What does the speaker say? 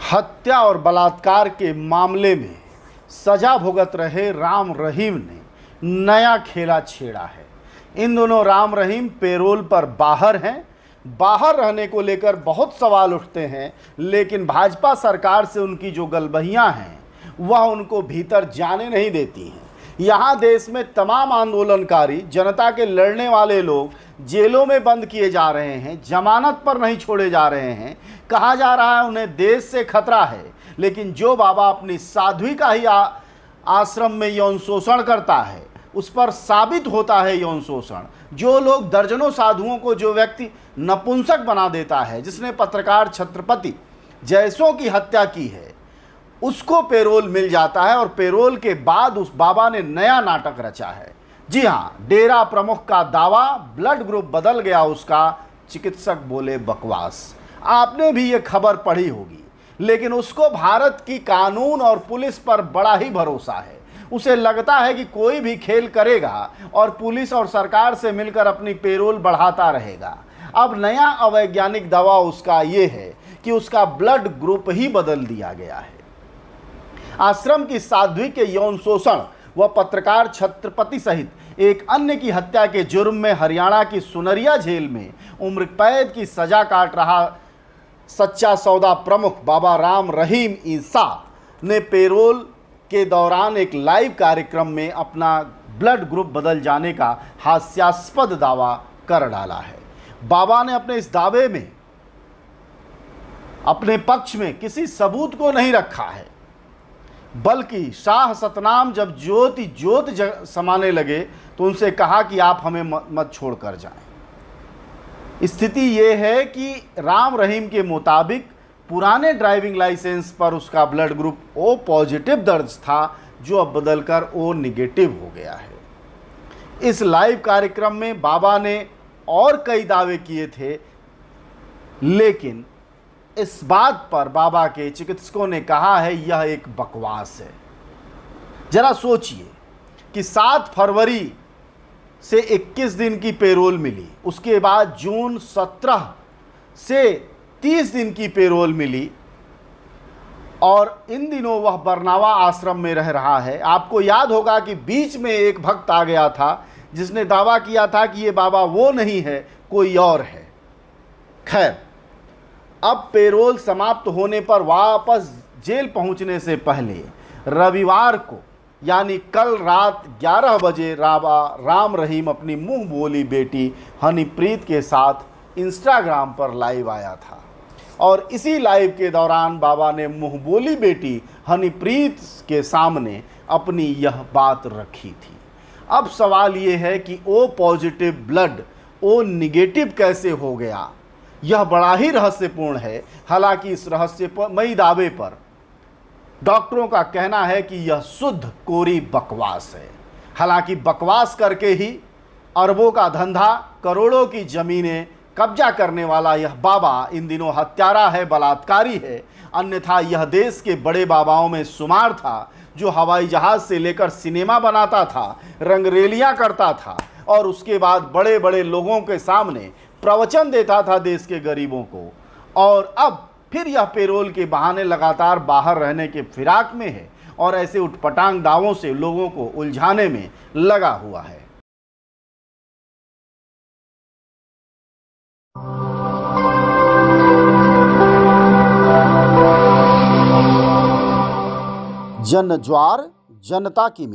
हत्या और बलात्कार के मामले में सजा भुगत रहे राम रहीम ने नया खेला छेड़ा है। इन दोनों राम रहीम पेरोल पर बाहर हैं। बाहर रहने को लेकर बहुत सवाल उठते हैं, लेकिन भाजपा सरकार से उनकी जो गलबहियां हैं वह उनको भीतर जाने नहीं देती हैं। यहाँ देश में तमाम आंदोलनकारी, जनता के लड़ने वाले लोग जेलों में बंद किए जा रहे हैं, जमानत पर नहीं छोड़े जा रहे हैं। कहा जा रहा है उन्हें देश से खतरा है, लेकिन जो बाबा अपनी साध्वी का ही आश्रम में यौन शोषण करता है, उस पर साबित होता है यौन शोषण। जो लोग दर्जनों साधुओं को, जो व्यक्ति नपुंसक बना देता है, जिसने पत्रकार छत्रपति जैसों की हत्या की है, उसको पेरोल मिल जाता है। और पेरोल के बाद उस बाबा ने नया नाटक रचा है। जी हाँ, डेरा प्रमुख का दावा, ब्लड ग्रुप बदल गया उसका, चिकित्सक बोले बकवास। आपने भी ये खबर पढ़ी होगी, लेकिन उसको भारत की कानून और पुलिस पर बड़ा ही भरोसा है। उसे लगता है कि कोई भी खेल करेगा और पुलिस और सरकार से मिलकर अपनी पेरोल बढ़ाता रहेगा। अब नया अवैज्ञानिक दावा उसका ये है कि उसका ब्लड ग्रुप ही बदल दिया गया है। आश्रम की साध्वी के यौन शोषण व पत्रकार छत्रपति सहित एक अन्य की हत्या के जुर्म में हरियाणा की सुनरिया जेल में उम्र कैद की सजा काट रहा सच्चा सौदा प्रमुख बाबा राम रहीम ईसा ने पेरोल के दौरान एक लाइव कार्यक्रम में अपना ब्लड ग्रुप बदल जाने का हास्यास्पद दावा कर डाला है। बाबा ने अपने इस दावे में अपने पक्ष में किसी सबूत को नहीं रखा है, बल्कि शाह सतनाम जब ज्योत समाने लगे तो उनसे कहा कि आप हमें मत छोड़ कर जाएं। स्थिति ये है कि राम रहीम के मुताबिक पुराने ड्राइविंग लाइसेंस पर उसका ब्लड ग्रुप ओ पॉजिटिव दर्ज था, जो अब बदलकर ओ निगेटिव हो गया है। इस लाइव कार्यक्रम में बाबा ने और कई दावे किए थे, लेकिन इस बात पर बाबा के चिकित्सकों ने कहा है यह एक बकवास है। जरा सोचिए कि 7 फरवरी से 21 दिन की पेरोल मिली, उसके बाद जून 17 से 30 दिन की पेरोल मिली, और इन दिनों वह बरनावा आश्रम में रह रहा है। आपको याद होगा कि बीच में एक भक्त आ गया था जिसने दावा किया था कि ये बाबा वो नहीं है, कोई और है। खैर, अब पेरोल समाप्त होने पर वापस जेल पहुंचने से पहले रविवार को, यानी कल रात 11 बजे राम रहीम अपनी मुंह बोली बेटी हनीप्रीत के साथ इंस्टाग्राम पर लाइव आया था, और इसी लाइव के दौरान बाबा ने मुंह बोली बेटी हनीप्रीत के सामने अपनी यह बात रखी थी। अब सवाल ये है कि O positive blood O negative कैसे हो गया? यह बड़ा ही रहस्यपूर्ण है। हालांकि इस रहस्यमयी दावे पर डॉक्टरों का कहना है कि यह शुद्ध कोरी बकवास है। हालांकि बकवास करके ही अरबों का धंधा, करोड़ों की ज़मीनें कब्जा करने वाला यह बाबा इन दिनों हत्यारा है, बलात्कारी है। अन्यथा यह देश के बड़े बाबाओं में शुमार था, जो हवाई जहाज़ से लेकर सिनेमा बनाता था, रंगरेलियां करता था, और उसके बाद बड़े बड़े लोगों के सामने प्रवचन देता था देश के गरीबों को। और अब फिर यह पेरोल के बहाने लगातार बाहर रहने के फिराक में है, और ऐसे उटपटांग दावों से लोगों को उलझाने में लगा हुआ है। जन ज्वार जनता की